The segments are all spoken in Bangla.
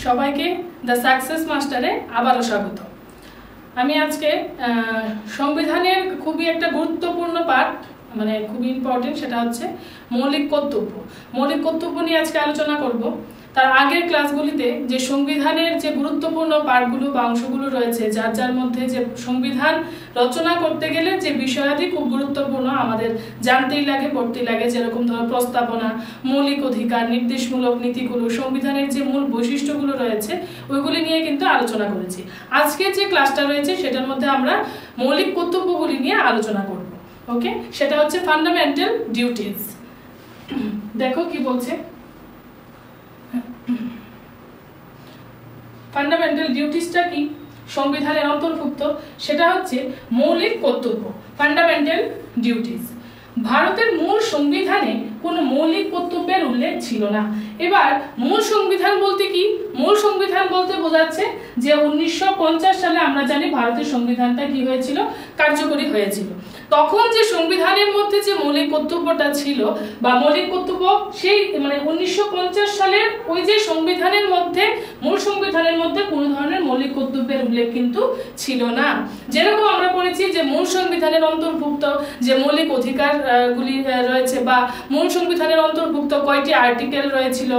সবাইকে দ্য সাকসেস মাস্টারে আবারও স্বাগত। আমি আজকে সংবিধানের খুবই একটা গুরুত্বপূর্ণ পার্ট, মানে খুবই ইম্পর্টেন্ট, সেটা হচ্ছে মৌলিক কর্তব্য। মৌলিক কর্তব্য নিয়ে আজকে আলোচনা করব। তার আগের ক্লাসগুলিতে যে সংবিধানের যে গুরুত্বপূর্ণ পার্টগুলো বা অংশগুলো রয়েছে, যার যার মধ্যে যে সংবিধান রচনা করতে গেলে যে বিষয়াদি খুব গুরুত্বপূর্ণ আমাদের জানতেই লাগে, পড়তেই লাগে, যেরকম ধরো প্রস্তাবনা, মৌলিক অধিকার, নির্দেশমূলক নীতিগুলো, সংবিধানের যে মূল বৈশিষ্ট্যগুলো রয়েছে ওইগুলি নিয়ে কিন্তু আলোচনা করেছি। আজকে যে ক্লাসটা রয়েছে সেটার মধ্যে আমরা মৌলিক কর্তব্যগুলি নিয়ে আলোচনা করব। ওকে, সেটা হচ্ছে ফান্ডামেন্টাল ডিউটিজ। দেখো কি বলছে, ফান্ডামেন্টাল ডিউটিসটা কি, সংবিধানের অন্তর্ভুক্ত, সেটা হচ্ছে মৌলিক কর্তব্য, ফান্ডামেন্টাল ডিউটিস। ভারতের মূল সংবিধানে কোনো মৌলিক কর্তব্যের উল্লেখ ছিল না। এবার মূল সংবিধান বলতে কি? মূল সংবিধান বলতে বোঝাচ্ছে যে 1950 সালে আমরা জানি ভারতের সংবিধানটা কি হয়েছিল, কার্যকরী হয়েছিল। তখন যে সংবিধানের মধ্যে যে মৌলিক কর্তব্যটা ছিল বা মৌলিক কর্তব্য, সেই মানে 1950 সালের ওই যে সংবিধানের মধ্যে, মূল সংবিধানের মধ্যে কোনো ধরনের মৌলিক কর্তব্যের উল্লেখ কিন্তু ছিল না। যেরকম আমরা পড়েছি যে মূল সংবিধানের অন্তর্ভুক্ত যে মৌলিক অধিকার গুলি রয়েছে বা মূল সংবিধানের অন্তর্ভুক্ত কয়টি আর্টিকেল রয়েছিল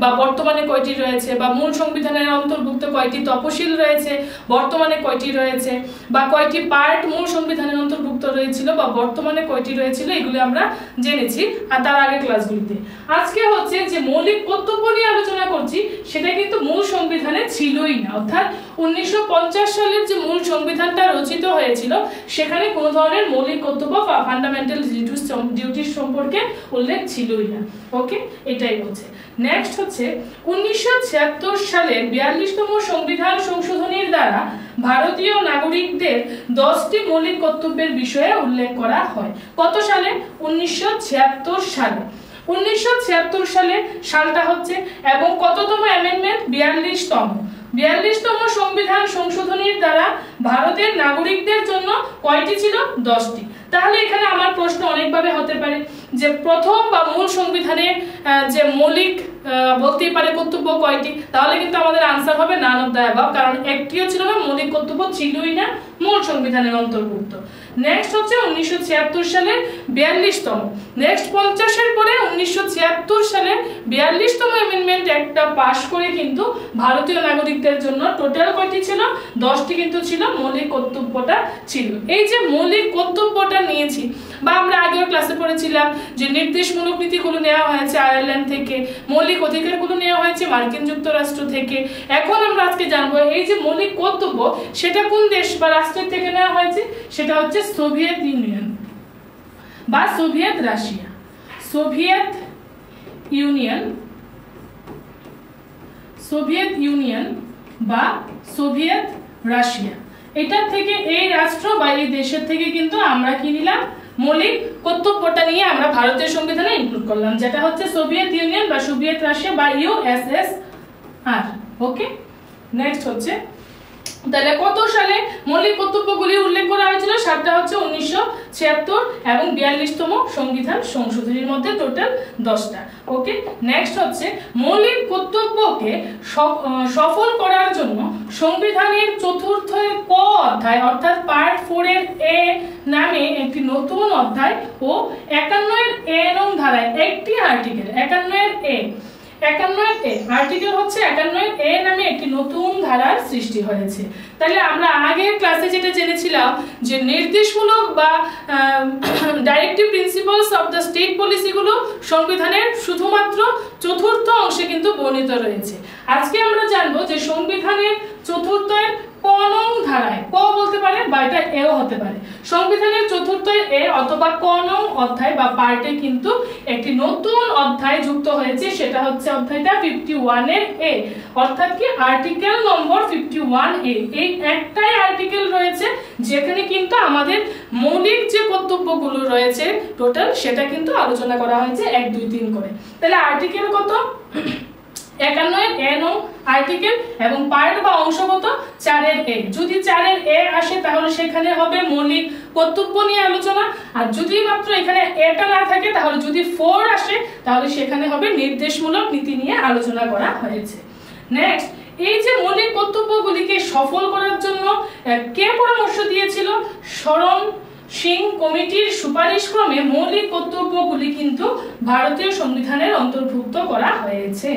বা বর্তমানে কয়টি রয়েছে, বা মূল সংবিধানের অন্তর্ভুক্ত কয়টি তফসিল রয়েছে, বর্তমানে কয়টি রয়েছে, বা কয়টি পার্ট মূল সংবিধানের অন্তর্ভুক্ত রয়েছিল বা বর্তমানে কয়টি রয়েছিল, এগুলো আমরা জেনেছি আর তার আগের ক্লাসগুলিতে। আজকে হচ্ছে যে মৌলিক কর্তব্য নিয়ে আলোচনা করছি, সেটা কিন্তু মূল সংবিধানে ছিলই না। অর্থাৎ 1950 সালের যে মূল সংবিধানটা রচিত হয়েছিল সেখানে কোনো ধরনের মৌলিক কর্তব্য বা ফান্ডামেন্টাল ডিউটিস সম্পর্কে উল্লেখ ছিলই না। ওকে, এটাই বলছে। নেক্সট হচ্ছে 1976 সালের 42তম সংবিধান সংশোধনীর দ্বারা ভারতীয় নাগরিকদের 10টি মৌলিক কর্তব্যের বিষয়ে উল্লেখ করা হয়। কত সালে? 1976 সালে। 1976 সালে সালটা হচ্ছে, এবং কততম অ্যামেন্ডমেন্ট? 42তম সংবিধান সংশোধনীর দ্বারা ভারতের নাগরিকদের জন্য কয়টি ছিল? 10টি। তাহলে এখানে আমার প্রশ্ন অনেকভাবে হতে পারে যে প্রথম বা মূল সংবিধানে যে মৌলিক বলতেই পারে কর্তব্য কয়টি, তাহলে কিন্তু আমাদের আনসার হবে নান অফ দ্য অ্যাবাভ, কারণ একটিও ছিল না, মৌলিক কর্তব্য ছিলই না মূল সংবিধানের অন্তর্ভুক্ত। নেক্সট হচ্ছে 1976 সালের 42তম। নেক্সট 50-এর পরে 1976 সালে 42তম অ্যামেন্ডমেন্ট একটা পাস করে কিন্তু ভারতীয় নাগরিকদের জন্য টোটাল কয়টি ছিল? 10টি কিন্তু ছিল, মৌলিক কর্তব্যটা ছিল। এই যে মৌলিক কর্তব্যটা নিয়েছি, বা আমরা আগেও ক্লাসে পড়েছিলাম যে নির্দেশমূলক নীতিগুলো নেওয়া হয়েছে আয়ারল্যান্ড থেকে, মৌলিক অধিকারগুলো নেওয়া হয়েছে মার্কিন যুক্তরাষ্ট্র থেকে। এখন আমরা আজকে জানবো এই যে মৌলিক কর্তব্য সেটা কোন দেশ বা রাষ্ট্রের থেকে নেওয়া হয়েছে, সেটা হচ্ছে সোভিয়েত ইউনিয়ন বা সোভিয়েত রাশিয়া। সোভিয়েত ইউনিয়ন বা সোভিয়েত রাশিয়া, এটা থেকে, এই রাষ্ট্র বা এই দেশের থেকে কিন্তু আমরা কি নিলাম? মৌলিক কর্তব্যটা নিয়ে আমরা ভারতের সংবিধানে ইনক্লুড করলাম, যেটা হচ্ছে সোভিয়েত ইউনিয়ন বা সোভিয়েত রাশিয়া বা ইউএসএসআর। ওকে, নেক্সট হচ্ছে তাহলে কত সালে মৌলিক কর্তব্যগুলি উল্লেখ করা হয়েছিল? সালটা হচ্ছে 1976 এবং 42তম সংবিধান সংশোধনীর মধ্যে টোটাল 10টা। ওকে, নেক্সট হচ্ছে মৌলিক কর্তব্যকে সফল করার জন্য সংবিধানের চতুর্থ ক অধ্যায় অর্থাৎ পার্ট 4 এর এ নামে একটি নতুন অধ্যায় ও 51 এর এ নং ধারায় একটি আর্টিকেল, 51 এর এ আর্টিকেল হচ্ছে 51 এ নামে একটি নতুন ধারার সৃষ্টি হয়েছে। তাহলে আমরা আগের ক্লাসে যেটা জেনেছিলাম যে নির্দেশমূলক বা directive principles of the state পলিসিগুলো সংবিধানের শুধুমাত্র চতুর্থ অংশে কিন্তু বর্ণিত রয়েছে। আজকে আমরা জানবো যে সংবিধানের চতুর্থের ক নং ধারায়, ক বলতে পারে বা এটা এও হতে পারে, সংবিধানের চতুর্থের এ অথবা ক নং অধ্যায় বা পার্টে কিন্তু একটি নতুন অধ্যায় যুক্ত হয়েছে, সেটা হচ্ছে অধ্যায়টা 51 এর এ, অর্থাৎ কি আর্টিকেল নম্বর 51 এ। এই একটাই আর্টিকেল রয়েছে যেখানে কিন্তু আমাদের মৌলিক যে কর্তব্যগুলো রয়েছে টোটাল, সেটা কিন্তু আলোচনা করা হয়েছে 1, 2, 3 করে। তাহলে আর্টিকেল কত? 51 এ নং আর্টিকেল, এবং পার্ট বা অংশগত 4 এর এ। যদি 4 এর এ আসে তাহলে সেখানে হবে মৌলিক কর্তব্য নিয়ে আলোচনা, আর যদি মাত্র এখানে এটা না থাকে তাহলে যদি 4 আসে তাহলে সেখানে হবে নির্দেশমূলক নীতি নিয়ে আলোচনা করা হয়েছে। নেক্সট এই যে মৌলিক কর্তব্যগুলিকে সফল করার জন্য কে পরামর্শ দিয়েছিল? শরণ সিং কমিটির সুপারিশক্রমে মৌলিক কর্তব্যগুলি কিন্তু ভারতীয় সংবিধানের অন্তর্ভুক্ত করা হয়েছে।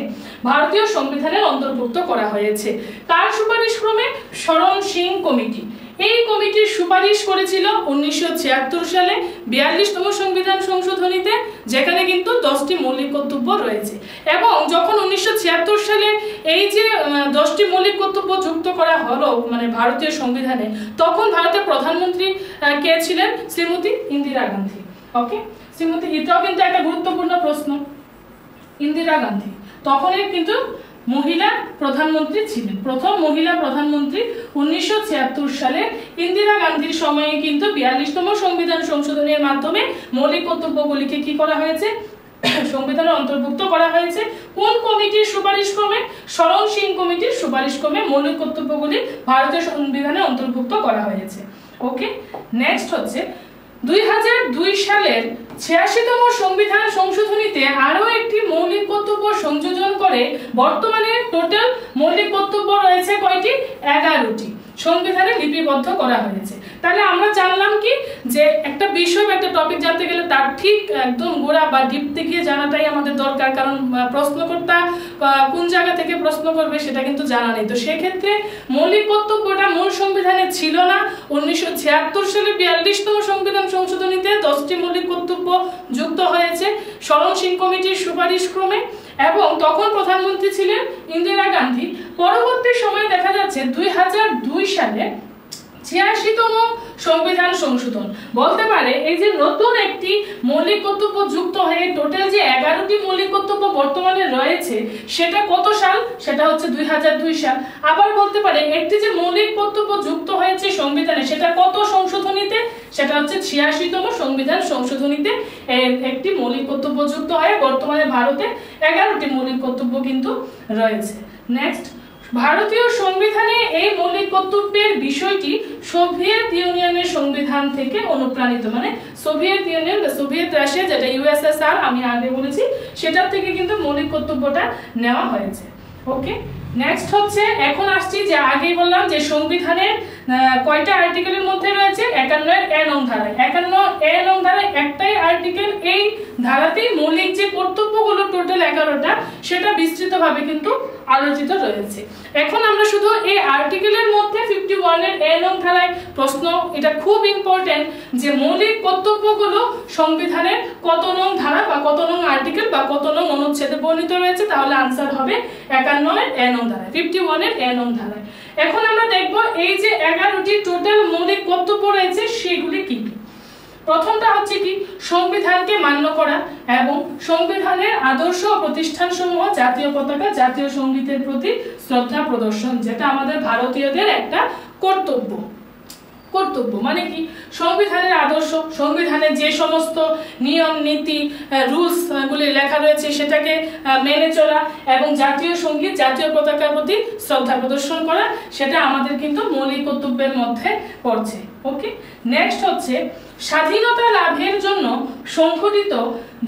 ভারতীয় সংবিধানের অন্তর্ভুক্ত করা হয়েছে কার সুপারিশক্রমে? শরণ সিং কমিটি। এই কমিটির সুপারিশ করেছিল 1976 সালে 42তম সংবিধান সংশোধনীতে, যেখানে কিন্তু 10টি মৌলিক কর্তব্য রয়েছে। এবং যখন 1976 সালে এই যে 10টি মৌলিক কর্তব্য যুক্ত করা হলো মানে ভারতীয় সংবিধানে, তখন ভারতের প্রধানমন্ত্রী কে ছিলেন? শ্রীমতী ইন্দিরা গান্ধী। ওকে, শ্রীমতী, এটাও কিন্তু একটা গুরুত্বপূর্ণ প্রশ্ন। ইন্দিরা গান্ধী তখনই কিন্তু মহিলা প্রধানমন্ত্রী ছিলেন, প্রথম মহিলা প্রধানমন্ত্রী 1976 সালে ইন্দিরা গান্ধীর সময়ে কিন্তু 42তম সংবিধান সংশোধনের মাধ্যমে মৌলিক কর্তব্যগুলিকে কি করা হয়েছে? সংবিধানে অন্তর্ভুক্ত করা হয়েছে। কোন কমিটির সুপারিশক্রমে? শরণ সিং কমিটির সুপারিশক্রমে মৌলিক কর্তব্যগুলি ভারতীয় সংবিধানে অন্তর্ভুক্ত করা হয়েছে। ওকে, নেক্সট হচ্ছে 2002 সালের 86তম সংবিধান সংশোধনীতে আরো একটি মৌলিক কর্তব্য সংযোজন করে বর্তমানে টোটাল মৌলিক কর্তব্য রয়েছে কয়টি? 11টি সংবিধানে লিপিবদ্ধ করা হয়েছে। তাহলে আমরা জানলাম কি যে একটা বিষয় বা একটা টপিক জানতে গেলে তার ঠিক একদম গোড়া বা ডিপ থেকে জানাটাই আমাদের দরকার, কারণ প্রশ্নকর্তা কোন জায়গা থেকে প্রশ্ন করবে সেটা কিন্তু জানা নেই। তো সেক্ষেত্রে মৌলিক কর্তব্যটা মূল সংবিধানে ছিল না। 1976 সালে 42তম সংবিধান সংশোধনীতে 10টি মৌলিক কর্তব্য যুক্ত হয়েছে শরণ সিং কমিটির সুপারিশক্রমে, এবং তখন প্রধানমন্ত্রী ছিলেন ইন্দিরা গান্ধী। পরবর্তী সময়ে দেখা যাচ্ছে 2002 সালে 86তম সংবিধান সংশোধন বলতে পারে এই যে নতুন একটি মৌলিক কর্তব্য যুক্ত হয়ে টোটাল যে 11টি মৌলিক কর্তব্য বর্তমানে রয়েছে সেটা কত সাল? সেটা হচ্ছে 2002 সাল। আবার বলতে পারে একটি যে মৌলিক কর্তব্য যুক্ত হয়েছে সংবিধানে সেটা কত সংশোধনীতে? সেটা হচ্ছে 86তম সংবিধান সংশোধনীতে একটি মৌলিক কর্তব্য যুক্ত হয়ে বর্তমানে ভারতে 11টি মৌলিক কর্তব্য কিন্তু রয়েছে। নেক্সট, ভারতীয় সংবিধানে এই মৌলিক কর্তব্যের বিষয়টি সোভিয়েত ইউনিয়নের সংবিধান থেকে অনুপ্রাণিত, মানে সোভিয়েত ইউনিয়ন বা সোভিয়েত রাশিয়া যেটা ইউএসএসআর আমি আগে বলেছি সেটার থেকে কিন্তু মৌলিক কর্তব্যটা নেওয়া হয়েছে। ওকে, নেক্সট হচ্ছে এখন আসছি যে আগেই বললাম যে সংবিধানের কয়টা আর্টিকেলের মধ্যে রয়েছে? 51 এর নং ধারায়। 51 এর নং ধারায় একটাই আর্টিকেল, এই ধারাতেই মৌলিক যে কর্তব্যগুলো টোটাল 11টা সেটা বিস্তৃতভাবে কিন্তু আলোচিত রয়েছে। এখন আমরা শুধু এই আর্টিকেলের মধ্যে 51 এর এ নং ধারায় প্রশ্ন, এটা খুব ইম্পর্টেন্ট যে মৌলিক কর্তব্যগুলো সংবিধানের কত নং ধারা বা কত নং আর্টিকেল বা কত নং অনুচ্ছেদে বর্ণিত রয়েছে, তাহলে আনসার হবে 51 এর এ নং ধারায়, 51 এর এ নং ধারায়। এখন আমরা দেখব এই যে 11টি টোটাল মৌলিক কর্তব্য রয়েছে সেগুলি কি কি। প্রথমটা হচ্ছে কি? সংবিধানকে মান্য করা এবং সংবিধানের আদর্শ ও প্রতিষ্ঠানসমূহ, জাতীয় পতাকা, জাতীয় সঙ্গীতের প্রতি শ্রদ্ধা প্রদর্শন, যেটা আমাদের ভারতীয়দের একটা কর্তব্য। কর্তব্য মানে কি? সংবিধানের আদর্শ, সংবিধানের যে সমস্ত নিয়ম নীতি রুলস গুলি লেখা রয়েছে সেটাকে মেনে চলা এবং জাতীয় সঙ্গীত, জাতীয় পতাকার প্রতি শ্রদ্ধা প্রদর্শন করা, সেটা আমাদের কিন্তু মৌলিক কর্তব্যের মধ্যে পড়ছে। ওকে, নেক্সট হচ্ছে স্বাধীনতা লাভের জন্য সংঘটিত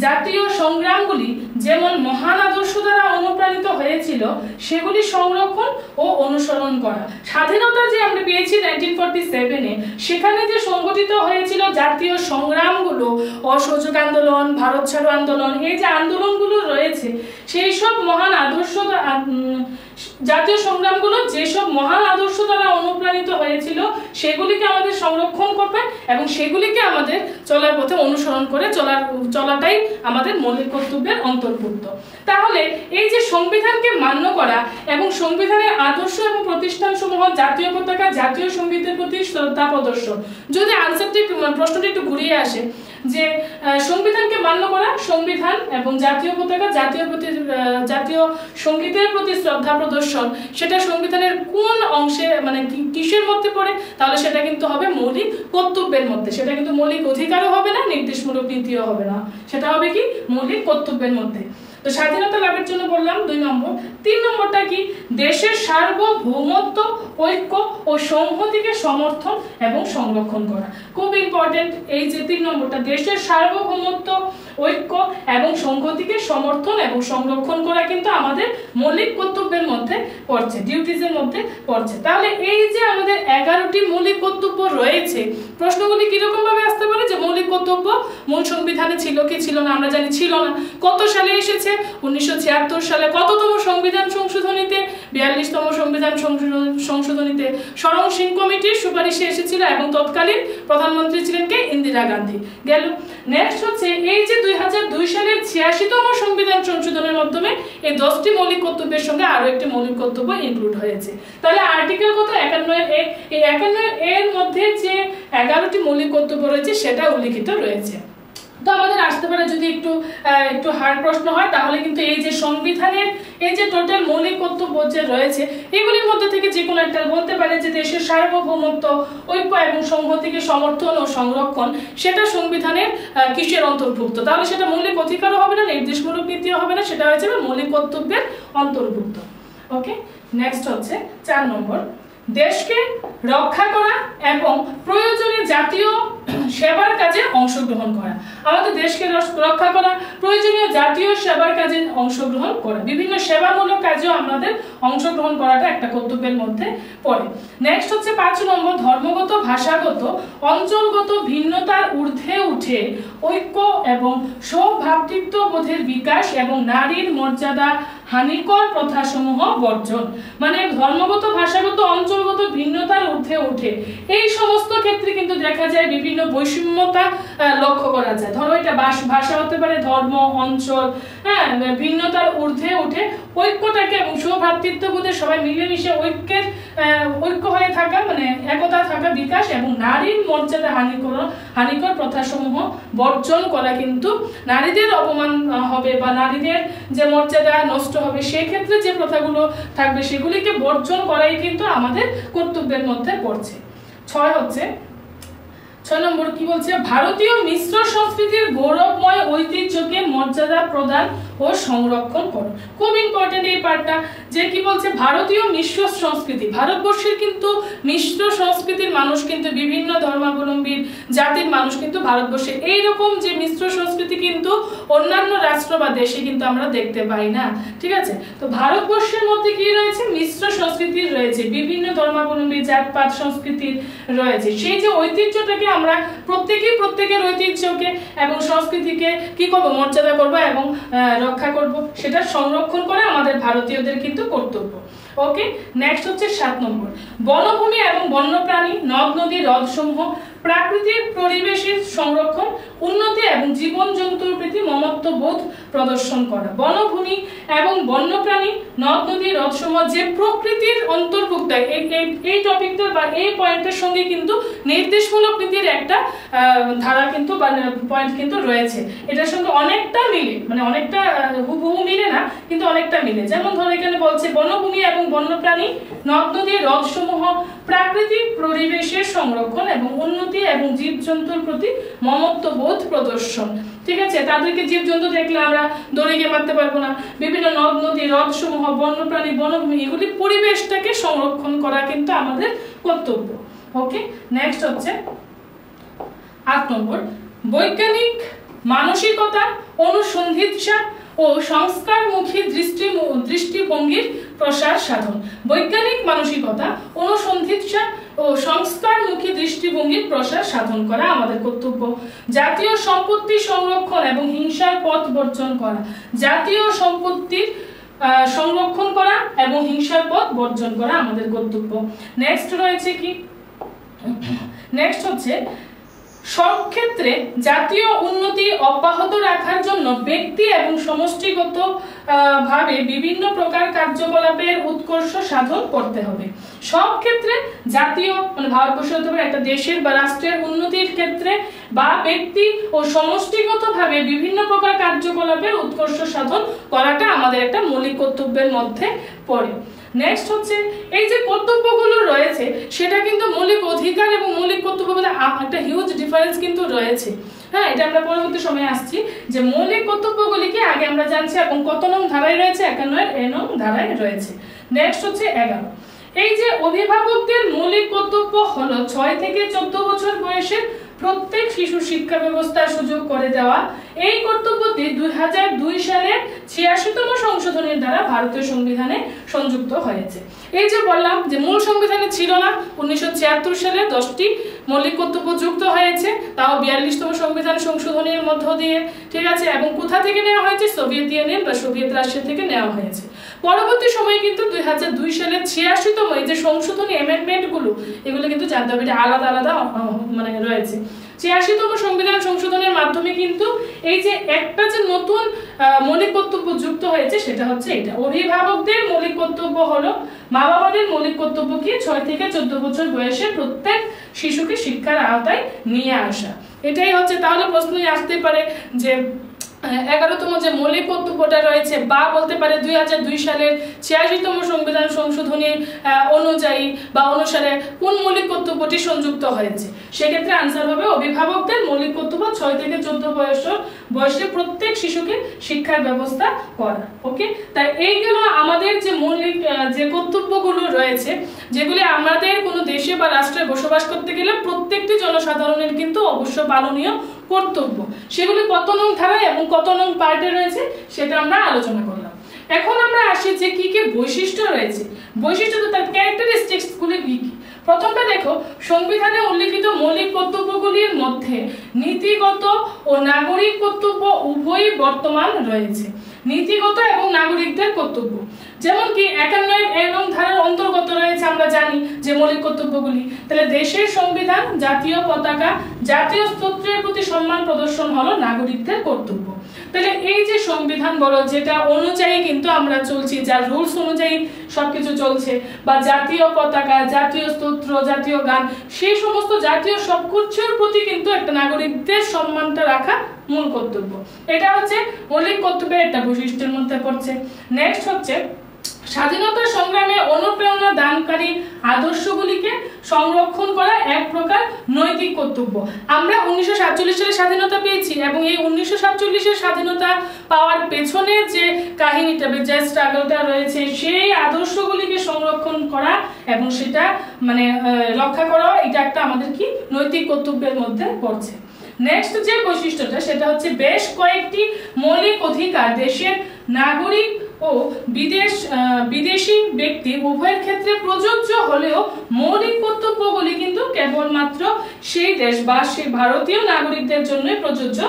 জাতীয় সংগ্রামগুলি যেমন মহান আদর্শ দ্বারা অনুপ্রাণিত হয়েছিল সেগুলি সংরক্ষণ ও অনুসরণ করা। স্বাধীনতা যে আমরা পেয়েছি 1947-এ, সেখানে যে সংগঠিত হয়েছিল জাতীয় সংগ্রামগুলো, অসহযোগ আন্দোলন, ভারত ছাড়ো আন্দোলন, এই যে আন্দোলনগুলো রয়েছে সেই সব মহান আদর্শ, জাতীয় সংগ্রামগুলো যেসব মহান আদর্শ দ্বারা অনুপ্রাণিত হয়েছিল সেগুলিকে আমাদের সংরক্ষণ করবে এবং সেগুলিকে আমাদের চলার পথে অনুসরণ করে চলাটাই আমাদের মৌলিক কর্তব্যের অন্তর্ভুক্ত। তাহলে এই যে সংবিধানকে মান্য করা এবং সংবিধানের আদর্শ এবং প্রতিষ্ঠানসমূহ, জাতীয় পতাকা, জাতীয় সঙ্গীতের প্রতি শ্রদ্ধা প্রদর্শন, যদি আনসারটি প্রশ্নটি একটু ঘুরিয়ে আসে যে সংবিধানকে মান্য করা, সংবিধান এবং জাতীয় পতাকা, জাতীয় সঙ্গীতের প্রতি শ্রদ্ধা প্রদর্শন, সেটা সংবিধানের কোন অংশে মানে কিসের মধ্যে পড়ে? তাহলে সেটা কিন্তু হবে মৌলিক কর্তব্যের মধ্যে। সেটা কিন্তু মৌলিক অধিকারও হবে না, নির্দেশমূলক নীতিও হবে না, সেটা হবে কি? মৌলিক কর্তব্যের মধ্যে। তো স্বাধীনতা লাভের জন্য বললাম 2 নম্বর। 3 নম্বরটা কি, দেশের সার্বভৌমত্ব, ঐক্য ও সংহতিকে সমর্থন এবং সংরক্ষণ করা। খুব ইম্পর্টেন্ট এই যে 3 নম্বরটা, দেশের সার্বভৌমত্ব, ঐক্য এবং সংহতিকে সমর্থন এবং সংরক্ষণ করা কিন্তু আমাদের মৌলিক কর্তব্যের মধ্যে পড়ছে, ডিউটিজের মধ্যে পড়ছে। তাহলে এই যে আমাদের 11টি মৌলিক কর্তব্য রয়েছে, প্রশ্নগুলি কিরকম ভাবে আসতে পারে যে মৌলিক কর্তব্য মূল সংবিধানে ছিল কি ছিল না, আমরা জানি ছিল না। কত সালে এসেছে? 1976 সালে। কততম সংবিধান সংশোধনীতে? 42তম সংবিধান সংশোধনীতে স্মরণ সিং কমিটির সুপারিশে এসেছিল এবং তৎকালীন প্রধানমন্ত্রী ছিলেন কে? ইন্দিরা গান্ধী। গেল। নেক্সট হচ্ছে এই যে 2002 সালের 86তম সংবিধান সংশোধনের মাধ্যমে এই 10টি মৌলিক কর্তব্যের সঙ্গে আরো একটি মৌলিক কর্তব্য ইনক্লুড হয়েছে। তাহলে আর্টিকেল কত? 51 এর এই 51 এর মধ্যে যে 11টি মৌলিক কর্তব্য রয়েছে সেটা উল্লেখিত রয়েছে। তো আমাদের আসতে পারে যদি একটু হার্ড প্রশ্ন হয়, তাহলে কিন্তু এই যে সংবিধানের এই যে টোটাল মৌলিক কর্তব্য যে রয়েছে এগুলির মধ্যে থেকে যে কোনো একটা বলতে পারে যে দেশের সার্বভৌমত্ব, ঐক্য এবং সংহতিকে সমর্থন ও সংরক্ষণ, সেটা সংবিধানের কিসের অন্তর্ভুক্ত? তাহলে সেটা মৌলিক অধিকারও হবে না, নির্দেশমূলক নীতিও হবে না, সেটা হয়ে যাবে মৌলিক কর্তব্যের অন্তর্ভুক্ত। ওকে, নেক্সট হচ্ছে 4 নম্বর, দেশকে রক্ষা করা এবং প্রয়োজনে জাতীয় সেবার কাজে অংশগ্রহণ করা। আমাদের দেশকে রক্ষা করা, প্রয়োজনীয় জাতীয় সেবার কাজে অংশগ্রহণ করা, বিভিন্ন সেবামূলক কাজেও আমাদের অংশগ্রহণ করাটা একটা কর্তব্যের মধ্যে পড়ে। নেক্সট হচ্ছে 5 নম্বর, ধর্মগত, ভাষাগত, অঞ্চলগত ভিন্নতার ঊর্ধ্বে উঠে ঐক্য এবং সৌভ্রাতৃত্ববোধের বিকাশ এবং নারীর মর্যাদা হানিকর প্রথাসমূহ বর্জন। মানে ধর্মগত, ভাষাগত, অঞ্চলগত ভিন্নতার ঊর্ধ্বে উঠে এই সমস্ত ক্ষেত্রে কিন্তু দেখা যায় বিভিন্ন বৈষম্যতা লক্ষ্য করা যায়। ধরো এটা ভাষা হতে পারে, ধর্ম, অঞ্চল, হ্যাঁ, ভিন্নতার ঊর্ধ্বে উঠে ঐক্যটাকে এবং সৌভ্রাতৃত্ববোধে সবাই মিলেমিশে ঐক্য হয়ে থাকা, মানে একতা থাকা বিকাশ এবং নারীর মর্যাদা হানিকর প্রথাসমূহ বর্জন করা। কিন্তু নারীদের অপমান হবে বা নারীদের যে মর্যাদা নষ্ট হবে, সেক্ষেত্রে যে প্রথাগুলো থাকবে সেগুলিকে বর্জন করাই কিন্তু আমাদের কর্তব্যের মধ্যে পড়ছে। 6 নম্বর কি বলছে, ভারতীয় মিশ্র সংস্কৃতির গৌরবময় ঐতিহ্যকে মর্যাদা প্রদান ও সংরক্ষণ করো। খুব ইম্পর্টেন্ট এই পার্টটা, যে কি বলছে ভারতীয় মিশ্র সংস্কৃতি। ভারতবর্ষের কিন্তু মিশ্র সংস্কৃতির মানুষ কিন্তু বিভিন্ন ধর্মাবলম্বী জাতির মানুষ কিন্তু ভারতবর্ষে এইরকম যে মিশ্র সংস্কৃতি কিন্তু অন্যান্য রাষ্ট্র বা দেশে কিন্তু আমরা দেখতে পাই না। ঠিক আছে, তো ভারতবর্ষের মধ্যে কি রয়েছে? মিশ্র সংস্কৃতির রয়েছে, বিভিন্ন ধর্মাবলম্বী জাতপাত সংস্কৃতির রয়েছে। সেই যে ঐতিহ্যটাকে আমরা প্রত্যেকের ঐতিহ্যকে এবং সংস্কৃতিকে কি করব? মর্যাদা করব এবং রক্ষা করব, সেটা সংরক্ষণ করে আমাদের ভারতীয়দের কিন্তু কর্তব্য। ওকে, নেক্সট হচ্ছে 7 নম্বর, বনভূমি এবং বন্যপ্রাণী, নদ নদী, হ্রদসমূহ, প্রাকৃতিক পরিবেশের সংরক্ষণ, উন্নতি এবং জীবন জন্তুর প্রতি মমত্ব বোধ প্রদর্শন করা। বনভূমি এবং বন্যপ্রাণী, নদ নদী, হ্রদসমূহ যে প্রকৃতির অন্তর্ভুক্ত, এই টপিকটা বা এই পয়েন্টের সঙ্গে কিন্তু নির্দেশমূলক নীতির একটা ধারা কিন্তু বা পয়েন্ট কিন্তু রয়েছে। এটার সঙ্গে অনেকটা মিলে, মানে অনেকটা হুবহু মিলে না কিন্তু অনেকটা মিলে। যেমন ধরো এখানে বলছে বনভূমি এবং বন্যপ্রাণী, নদ নদী, হ্রদসমূহ, প্রাকৃতিক পরিবেশের সংরক্ষণ এবং উন্নতি এবং জীবজন্তুর প্রতি মমত্ব বোধ প্রদর্শন। ঠিক আছে, তাদেরকে জীবজন্তু দেখলে আমরা দড়ি গিয়ে মারতে পারবো না। বিভিন্ন নদ নদী, হ্রদসমূহ, বন্যপ্রাণী, বনভূমি, এগুলি পরিবেশটাকে সংরক্ষণ করা কিন্তু আমাদের কর্তব্য। ওকে, নেক্সট হচ্ছে 8 নম্বর, বৈজ্ঞানিক মানসিকতা, অনুসন্ধিৎসা ও সংস্কারমুখী দৃষ্টিভঙ্গির প্রসার সাধন। বৈজ্ঞানিক মানসিকতা, অনুসন্ধিৎসা ও সংস্কারমুখী দৃষ্টিভঙ্গির প্রসার সাধন করা আমাদের কর্তব্য। জাতীয় সম্পত্তি সংরক্ষণ এবং হিংসার পথ বর্জন করা। জাতীয় সম্পত্তির সংরক্ষণ করা এবং হিংসার পথ বর্জন করা আমাদের কর্তব্য। নেক্সট রয়েছে কি, নেক্সট হচ্ছে সব ক্ষেত্রে জাতীয় উন্নতি অব্যাহত রাখার জন্য ব্যক্তি এবং সমষ্টিগত ভাবে বিভিন্ন প্রকার কার্যকলাপের উৎকর্ষ সাধন করতে হবে। সব ক্ষেত্রে জাতীয়, মানে ভারতবর্ষ হতে পারে একটা দেশের বা রাষ্ট্রের উন্নতির ক্ষেত্রে বা ব্যক্তি ও সমষ্টিগত ভাবে বিভিন্ন প্রকার কার্যকলাপের উৎকর্ষ সাধন করাটা আমাদের একটা মৌলিক কর্তব্যের মধ্যে পড়ে। নেক্সট হচ্ছে এই যে কর্তব্যগুলো রয়েছে সেটা কিন্তু মৌলিক অধিকার এবং মৌলিক কর্তব্য মধ্যে একটা হিউজ ডিফারেন্স কিন্তু রয়েছে। হ্যাঁ, এটা আমরা পরবর্তী সময়ে আসছি যে মৌলিক কর্তব্যগুলিকে আগে আমরা জানছি এবং কত নং ধারায় রয়েছে, 51 নং ধারায় রয়েছে। নেক্সট হচ্ছে 11। এই যে অভিভাবকদের মৌলিক কর্তব্য হলো 6 থেকে 14 বছর বয়সের প্রত্যেক শিশু শিক্ষা ব্যবস্থার সুযোগ করে দেওয়া। এই কর্তব্যটি 2002 সালের 86তম সংশোধনীর দ্বারা ভারতীয় সংবিধানে সংযুক্ত হয়েছে। এই যে বললাম যে মূল সংবিধানে ছিল না, 1976 সালে 10টি মৌলিক কর্তব্য যুক্ত হয়েছে, তাও 42তম সংবিধান সংশোধনীর মধ্য দিয়ে, ঠিক আছে। এবং কোথা থেকে নেওয়া হয়েছে? সোভিয়েত ইউনিয়ন বা সোভিয়েত রাষ্ট্র থেকে নেওয়া হয়েছে। পরবর্তী সময়ে কিন্তু 2002 সালের 86তম এই যে সংশোধনী অ্যামেন্ডমেন্ট গুলো, এগুলো কিন্তু জানতে হবে এটা আলাদা আলাদা মানে রয়েছে। 86তম সংবিধান সংশোধনের মাধ্যমে কিন্তু এই যে একটা যে নতুন মৌলিক কর্তব্য যুক্ত হয়েছে সেটা হচ্ছে এটা, অভিভাবকদের মৌলিক কর্তব্য হলো মা বাবাদের মৌলিক কর্তব্য কি 6 থেকে 14 বছর বয়সে প্রত্যেক শিশুকে শিক্ষার আওতায় নিয়ে আসা। এটাই হচ্ছে। তাহলে প্রশ্নই আসতে পারে যে 11তম যে মৌলিক কর্তব্যটা রয়েছে, বা বলতে পারে 2002 সালের 86তম সংবিধান সংশোধনী অনুযায়ী বা অনুসারে কোন মৌলিক কর্তব্যটি সংযুক্ত হয়েছে? সেক্ষেত্রে আনসার হবে অভিভাবকদের মৌলিক কর্তব্য 6 থেকে 14 বয়সে প্রত্যেক শিশুকে শিক্ষার ব্যবস্থা করা। ওকে, তাই এইগুলো আমাদের যে মৌলিক যে কর্তব্যগুলো রয়েছে, যেগুলি আমাদের কোনো দেশে বা রাষ্ট্রে বসবাস করতে গেলে প্রত্যেকটি জনসাধারণের কিন্তু অবশ্য পালনীয় কর্তব্য। সেগুলি কত নং ধারায় এবং কত নং পার্টে রয়েছে সেটা আমরা আলোচনা করলাম। এখন আমরা আসি যে কি কি বৈশিষ্ট্য রয়েছে, বৈশিষ্ট্য তার ক্যারেক্টারিস্টিক্স গুলি কি কি। প্রথমটা দেখো, সংবিধানে উল্লেখিত মৌলিক কর্তব্যগুলির মধ্যে নীতিগত ও নাগরিক কর্তব্য উভয়ই বর্তমান রয়েছে। নীতিগত এবং নাগরিকদের কর্তব্য, যেমন কি 51 নং ধারার অন্তর্গত রয়েছে আমরা জানি যে মৌলিক কর্তব্যগুলি। তাহলে দেশের সংবিধান, জাতীয় পতাকা, জাতীয় স্তোত্রের প্রতি সম্মান প্রদর্শন হলো নাগরিকদের কর্তব্য। তাহলে এই যে সংবিধান বলো, যেটা অনুযায়ী কিন্তু আমরা চলছি, যার রুলস অনুযায়ী সবকিছু চলছে, বা জাতীয় পতাকা, জাতীয় স্তোত্র, জাতীয় গান, সেই সমস্ত জাতীয় সবকিছুর প্রতি কিন্তু একটা নাগরিকদের সম্মানটা রাখা মূল কর্তব্য। এটা হচ্ছে মৌলিক কর্তব্যের একটা বৈশিষ্ট্যের মধ্যে পড়ছে। নেক্সট হচ্ছে স্বাধীনতা সংগ্রামে অনুপ্রেরণা দানকারী আদর্শগুলিকে সংরক্ষণ করা এক প্রকার নৈতিক কর্তব্য। আমরা 1947 সালে স্বাধীনতা পেয়েছি এবং এই 1947 স্বাধীনতা পাওয়ার পেছনে যে কাহিনীটা, যে স্ট্রাগলটা রয়েছে, সেই আদর্শগুলিকে সংরক্ষণ করা এবং সেটা মানে রক্ষা করা, এটা একটা আমাদের কি নৈতিক কর্তব্যের মধ্যে পড়ছে। নেক্সট যে বৈশিষ্ট্যটা সেটা হচ্ছে বেশ কয়েকটি মৌলিক অধিকার দেশের নাগরিক ও বিদেশি ব্যক্তি উভয়ের ক্ষেত্রে প্রযোজ্য হলেও মৌলিক কর্তব্যগুলি কিন্তু কেবলমাত্র সেই দেশ বা সেই ভারতীয় নাগরিকদের জন্যই প্রযোজ্য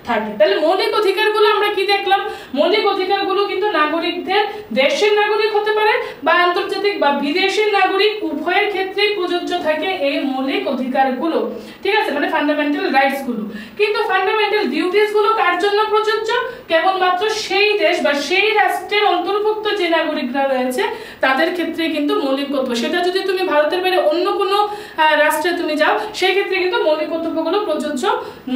থাকে। তাহলে মৌলিক অধিকারগুলো আমরা কি দেখলাম? মৌলিক অধিকারগুলো কিন্তু নাগরিকদের, দেশের নাগরিক হতে পারে বা আন্তর্জাতিক বা বিদেশের নাগরিক উভয়ের ক্ষেত্রেই প্রযোজ্য থাকে এই মৌলিক অধিকারগুলো, ঠিক আছে, মানে ফান্ডামেন্টাল রাইটস গুলো। কিন্তু ফান্ডামেন্টাল ডিউটিস গুলো কার জন্য প্রযোজ্য? কেবলমাত্র সেই দেশ বা সেই রাষ্ট্রের অন্তর্ভুক্ত যে নাগরিকরা রয়েছে তাদের ক্ষেত্রে কিন্তু মৌলিক কর্তব্য। সেটা যদি তুমি ভারতের বাইরে অন্য কোনো রাষ্ট্রে তুমি যাও, সেই ক্ষেত্রে কিন্তু মৌলিক কর্তব্যগুলো প্রযোজ্য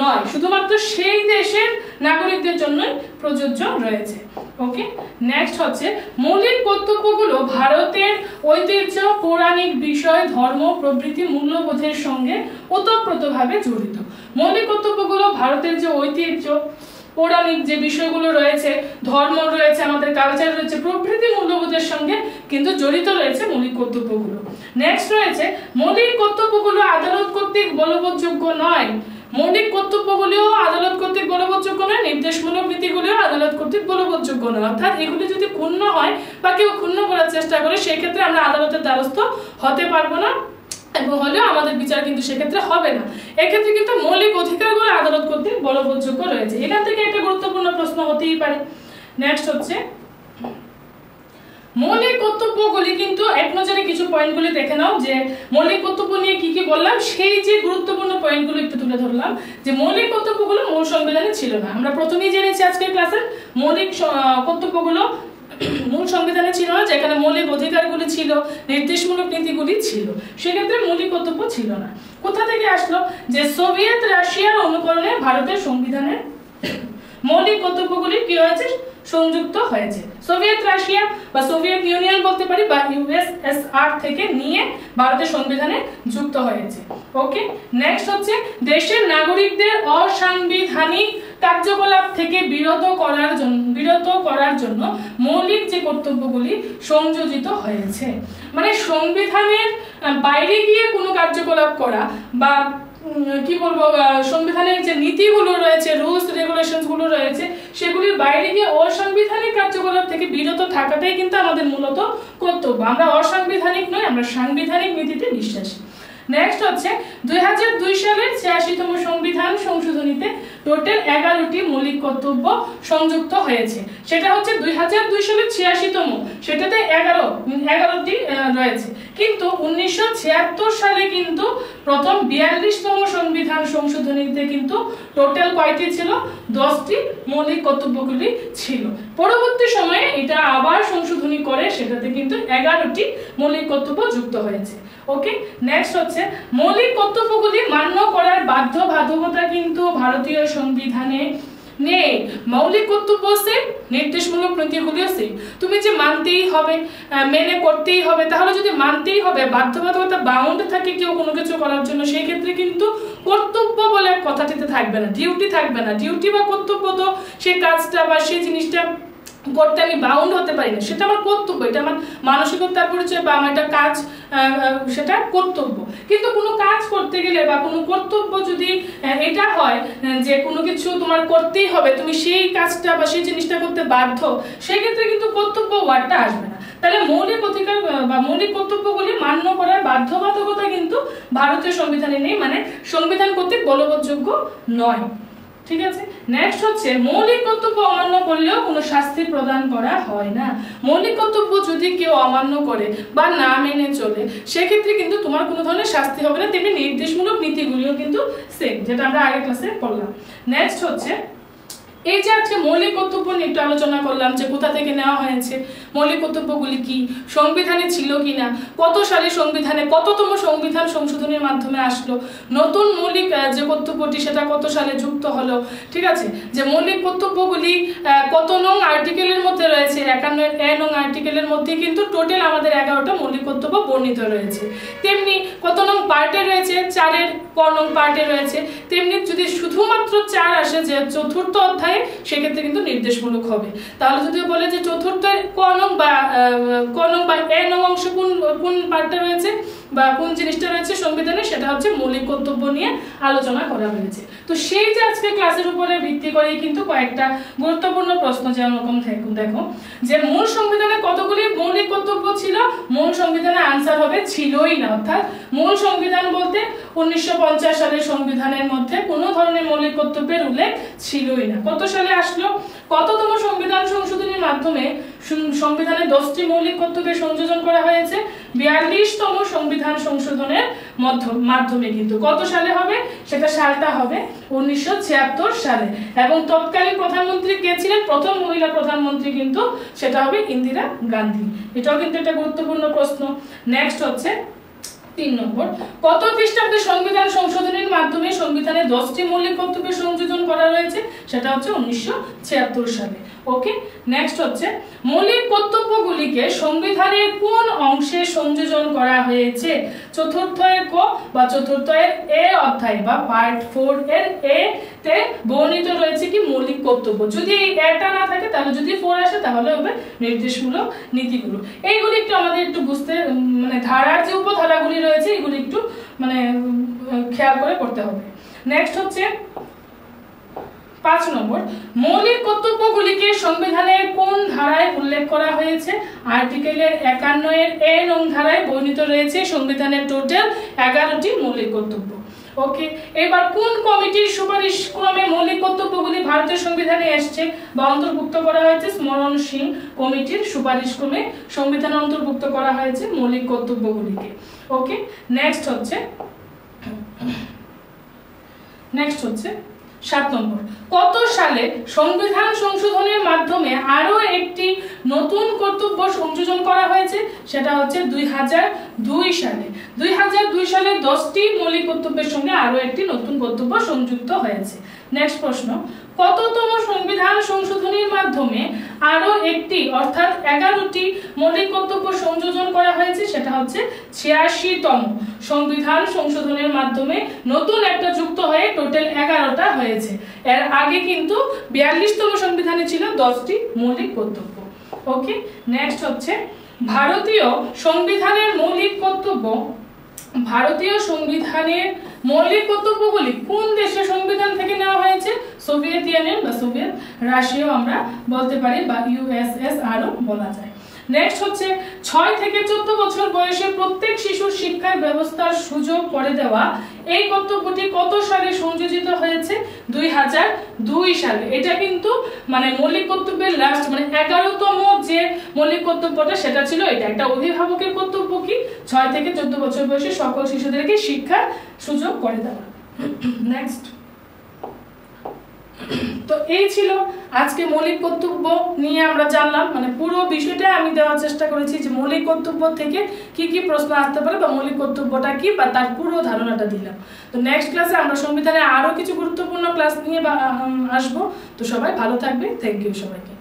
নয়, শুধুমাত্র সেই দেশের নাগরিকদের জন্যই প্রযোজ্য রয়েছে। ওকে, নেক্সট হচ্ছে মৌলিক কর্তব্যগুলো ভারতের ঐতিহ্য, পৌরাণিক বিষয়, ধর্ম প্রভৃতি মূল্যবোধের সঙ্গে ওতপ্রোতভাবে জড়িত। মৌলিক কর্তব্যগুলো ভারতের যে ঐতিহ্য, পৌরাণিক যে বিষয়গুলো রয়েছে, ধর্ম রয়েছে, আমাদের কালচার রয়েছে, প্রভৃতি মূল্যবোধের সঙ্গে কিন্তু জড়িত রয়েছে মৌলিক কর্তব্যগুলো। নেক্সট রয়েছে মৌলিক কর্তব্যগুলো আদালত কর্তৃক বলবৎযোগ্য নয়। মৌলিক কর্তব্যগুলিও আদালত কর্তৃক বলবৎযোগ্য নয়, নির্দেশমূলক নীতিগুলিও আদালত কর্তৃক বলবৎযোগ্য নয়। অর্থাৎ এগুলি যদি ক্ষুণ্ণ হয় বা কেউ ক্ষুণ্ণ করার চেষ্টা করে, সেক্ষেত্রে আমরা আদালতের দ্বারস্থ হতে পারবো না, এবং হলেও আমাদের বিচার কিন্তু সেক্ষেত্রে হবে না। এক্ষেত্রে কিন্তু মৌলিক অধিকারগুলো আদালত কর্তৃক বলবৎযোগ্য রয়েছে। এখান থেকে একটা গুরুত্বপূর্ণ প্রশ্ন হতেই পারে। নেক্সট হচ্ছে মৌলিক কর্তব্যগুলি কিন্তু এক নজরে কিছু পয়েন্টগুলি দেখে নাও, যে মৌলিক কর্তব্য নিয়ে কি কি বললাম, সেই যে গুরুত্বপূর্ণ পয়েন্টগুলো একটু তুলে ধরলাম। যে মৌলিক কর্তব্যগুলো মূল সংবিধানে ছিল না, আমরা প্রথমেই জেনেছি আজকের ক্লাসে মৌলিক কর্তব্যগুলো মূল সংবিধানে ছিল না, যেখানে মৌলিক অধিকারগুলি ছিল, নির্দেশমূলক নীতিগুলি ছিল, সেক্ষেত্রে মৌলিক কর্তব্য ছিল না। কোথা থেকে আসলো? যে সোভিয়েত রাশিয়ার অনুকরণে ভারতের সংবিধানে মৌলিক কর্তব্যগুলি কি হয়েছে? সংযুক্ত হয়েছে। সোভিয়েত রাশিয়া বা সোভিয়েত ইউনিয়ন বলতে পারি বা ইউএসএসআর USSR থেকে নিয়ে ভারতের সংবিধানে যুক্ত হয়েছে। ওকে, নেক্সট হচ্ছে দেশের নাগরিকদের অসাংবিধানিক কার্যকলাপ থেকে বিরত করার জন্য মৌলিক যে কর্তব্যগুলি সংযোজিত হয়েছে। মানে সংবিধানের বাইরে গিয়ে কোনো কার্যকলাপ করা বা কি বলবো, সংবিধানের যে নীতিগুলো রয়েছে, রুলস রেগুলেশনস গুলো রয়েছে, সেগুলির বাইরে গিয়ে অসাংবিধানিক কার্যকলাপ থেকে বিরত থাকাটাই কিন্তু আমাদের মূলত কর্তব্য। আমরা অসাংবিধানিক নয়, আমরা সাংবিধানিক নীতিতে বিশ্বাসী। নেক্সট হচ্ছে 2002 সালের 86তম সংবিধান সংশোধনীতে টোটাল 11টি মৌলিক কর্তব্য সংযুক্ত হয়েছে। সেটা হচ্ছে 2002 সালের 86তম, সেটাতে 11টি রয়েছে। কিন্তু 1976 সালে কিন্তু প্রথম 42তম সংবিধান সংশোধনীতে কিন্তু টোটাল কয়টি ছিল? 10টি মৌলিক কর্তব্যগুলি ছিল। পরবর্তী সময়ে এটা আবার সংশোধনী করে সেটাতে কিন্তু 11টি মৌলিক কর্তব্য যুক্ত হয়েছে। ওকে, নেক্সট হচ্ছে মৌলিক কর্তব্যগুলি মান্য করার বাধ্যবাধকতা কিন্তু ভারতীয় সংবিধানে নেই। মৌলিক কর্তব্য আছে, নির্দেশমূলক নীতিগুলি আছে, তুমি যে মানতেই হবে, মেনে করতেই হবে। তাহলে যদি মানতেই হবে, বাধ্যবাধকতা বাউন্ড থাকে কেউ কোনো কিছু করার জন্য, সেই ক্ষেত্রে কিন্তু কর্তব্য বলে কথাটিতে থাকবে না, ডিউটি থাকবে না। ডিউটি বা কর্তব্য তো সেই কাজটা বা সেই জিনিসটা করতে আমি বাউন্ড হতে পারি না, সেটা আমার কর্তব্য, এটা আমার মানসিকতার পরিচয় বা আমার একটা কাজ, সেটা কর্তব্য। কিন্তু কোনো কাজ করতে গেলে বা কোনো কর্তব্য যদি এটা হয় যে কোনো কিছু তোমার করতেই হবে, তুমি সেই কাজটা বা সেই জিনিসটা করতে বাধ্য, সেই ক্ষেত্রে কিন্তু কর্তব্য ওয়ার্ডটা আসবে না। তাহলে মৌলিক অধিকার বা মৌলিক কর্তব্যগুলি মান্য করার বাধ্যবাধকতা কিন্তু ভারতীয় সংবিধানে নেই, মানে সংবিধান কর্তৃক বলবৎযোগ্য নয়। ঠিক আছে, নেক্সট হচ্ছে মৌলিক কর্তব্য অমান্য করলেও কোনো শাস্তি প্রদান করা হয় না। মৌলিক কর্তব্য যদি কেউ অমান্য করে বা না মেনে চলে, সেক্ষেত্রে কিন্তু তোমার কোনো ধরনের শাস্তি হবে না। তেমনি নির্দেশমূলক নীতিগুলিও কিন্তু সেম, যেটা আমরা আগের ক্লাসে পড়লাম। নেক্সট হচ্ছে এই যে আজকে মৌলিক কর্তব্য নিয়ে একটু আলোচনা করলাম যে কোথা থেকে নেওয়া হয়েছে, মৌলিক কর্তব্যগুলি কি, সংবিধানে ছিল কিনা, কত সালে সংবিধানে কততম সংবিধান সংশোধনের মাধ্যমে আসলো, নতুন মৌলিক যে কর্তব্যটি সেটা কত সালে যুক্ত হলো। ঠিক আছে, যে মৌলিক কর্তব্যগুলি কত নং আর্টিকেলের মধ্যে রয়েছে, 51 নং আর্টিকেলের মধ্যে কিন্তু টোটাল আমাদের 11টা মৌলিক কর্তব্য বর্ণিত রয়েছে। তেমনি কত নং পার্টে রয়েছে, 4 নং পার্টে রয়েছে। তেমনি যদি শুধুমাত্র 4 আসে যে চতুর্থ অধ্যায়, সেক্ষেত্রে কিন্তু নির্দেশমূলক হবে। তাহলে যদি বলে যে চতুর্থের ক নং বা এ নং অংশ কোন পার্টটা রয়েছে বা কোন জিনিসটা রয়েছে সংবিধানে, সেটা হচ্ছে মৌলিক কর্তব্য নিয়ে আলোচনা করা হয়েছে। তো সেই যে আজকে ক্লাসের উপরে ভিত্তি করে কিন্তু কয়েকটা গুরুত্বপূর্ণ প্রশ্ন যেরকম দেখো যে মূল সংবিধানে কতগুলি মৌলিক কর্তব্য ছিল, মূল সংবিধানে আনসার হবে ছিলই না। অর্থাৎ মূল সংবিধান বলতে 1950 সালের সংবিধানের মধ্যে কোনো ধরনের মৌলিক কর্তব্যের উল্লেখ ছিলই না। কত সালে আসলো? কততম সংবিধান সংশোধনের মাধ্যমে সংবিধানে 10টি মৌলিক কর্তব্যের সংযোজন করা হয়েছে? 42তম সংবিধান সংশোধনের মাধ্যমে। কিন্তু কত সালে হবে? সেটা সালটা হবে 1976 সালে। এবং তৎকালীন প্রধানমন্ত্রী কে ছিলেন? প্রথম মহিলা প্রধানমন্ত্রী কিন্তু সেটা হবে ইন্দিরা গান্ধী। এটাও কিন্তু একটা গুরুত্বপূর্ণ প্রশ্ন। নেক্সট হচ্ছে 3 নম্বর, কত খ্রিস্টাব্দে সংবিধান সংশোধনের মাধ্যমে সংবিধানে 10টি মৌলিক কর্তব্যের সংযোজন করা হয়েছে? সেটা হচ্ছে 1976 সালে। ওকে, নেক্সট হচ্ছে মৌলিক কর্তব্যগুলিকে সংবিধানের কোন অংশে সংযোজন করা হয়েছে? চতুর্থের ক বা চতুর্থের এ অধ্যায় বা পার্ট 4 এর এ তে বর্ণিত রয়েছে কি মৌলিক কর্তব্য। যদি এই এটা না থাকে, তাহলে যদি 4 আসে তাহলে হবে নির্দেশমূলক নীতিগুলো। এইগুলি একটু আমাদের একটু বুঝতে, মানে ধারার যে উপধারাগুলি রয়েছে এগুলি একটু মানে খেয়াল করে পড়তে হবে। নেক্সট হচ্ছে 5 নম্বর, মৌলিক কর্তব্যগুলিকে সংবিধানের কোন ধারায় উল্লেখ করা হয়েছে? আর্টিকেলের 51 এর এ নং ধারায় বর্ণিত রয়েছে সংবিধানের টোটাল 11টি মৌলিক কর্তব্য। ওকে, এবার কোন কমিটির সুপারিশ ক্রমে মৌলিক কর্তব্যগুলি ভারতের সংবিধানে এসেছে বা অন্তর্ভুক্ত করা হয়েছে? স্মরণ সিং কমিটির সুপারিশ ক্রমে সংবিধানে অন্তর্ভুক্ত করা হয়েছে মৌলিক কর্তব্যগুলিকে। ওকে, নেক্সট হচ্ছে 7 নম্বর, কত সালে সংবিধান সংশোধনের মাধ্যমে আরো একটি নতুন কর্তব্য সংযোজন করা হয়েছে? সেটা হচ্ছে 2002 সালে। 2002 সালে 10টি মৌলিক কর্তব্যের সঙ্গে আরো একটি নতুন কর্তব্য সংযুক্ত হয়েছে। নেক্সট প্রশ্ন, কততম সংবিধান সংশোধনীর মাধ্যমে আরো একটি অর্থাৎ 11টি মৌলিক কর্তব্য সংযোজন করা হয়েছে? সেটা হচ্ছে 86তম সংবিধান সংশোধনের মাধ্যমে নতুন একটা যুক্ত হয়ে টোটাল 11টা হয়েছে। এর আগে কিন্তু 42তম সংবিধানে ছিল 10টি মৌলিক কর্তব্য। ওকে, নেক্সট হচ্ছে ভারতীয় সংবিধানের মৌলিক কর্তব্য। ভারতীয় সংবিধানের মৌলিক কর্তব্যগুলি কোন দেশের সংবিধান থেকে নেওয়া হয়েছে? সোভিয়েত ইউনিয়ন বা সোভিয়েত রাশিয়াও আমরা বলতে পারি, বা ইউএসএসআরও বলা যায়। নেক্সট হচ্ছে 6 থেকে 14 বছর বয়সে প্রত্যেক শিশুর শিক্ষার ব্যবস্থার সুযোগ করে দেওয়া। এই কর্তব্যটি কত সালে সংযোজিত হয়েছে? 2002 সালে। এটা কিন্তু মানে মৌলিক কর্তব্যের লাস্ট মানে 11তম যে মৌলিক কর্তব্যটা সেটা ছিল এটা। একটা অভিভাবকের কর্তব্য কি 6 থেকে 14 বছর বয়সে সকল শিশুদেরকে শিক্ষার সুযোগ করে দেওয়া। নেক্সট, তো এই ছিল আজকে মৌলিক কর্তব্য নিয়ে আমরা জানলাম, মানে পুরো বিষয়টা আমি দেওয়ার চেষ্টা করেছি যে মৌলিক কর্তব্য থেকে কি কি প্রশ্ন আসতে পারে বা মৌলিক কর্তব্যটা কি বা তার পুরো ধারণাটা দিলাম। তো নেক্সট ক্লাসে আমরা সংবিধানে আরো কিছু গুরুত্বপূর্ণ ক্লাস নিয়ে আসবো। তো সবাই ভালো থাকবে, থ্যাংক ইউ সবাইকে।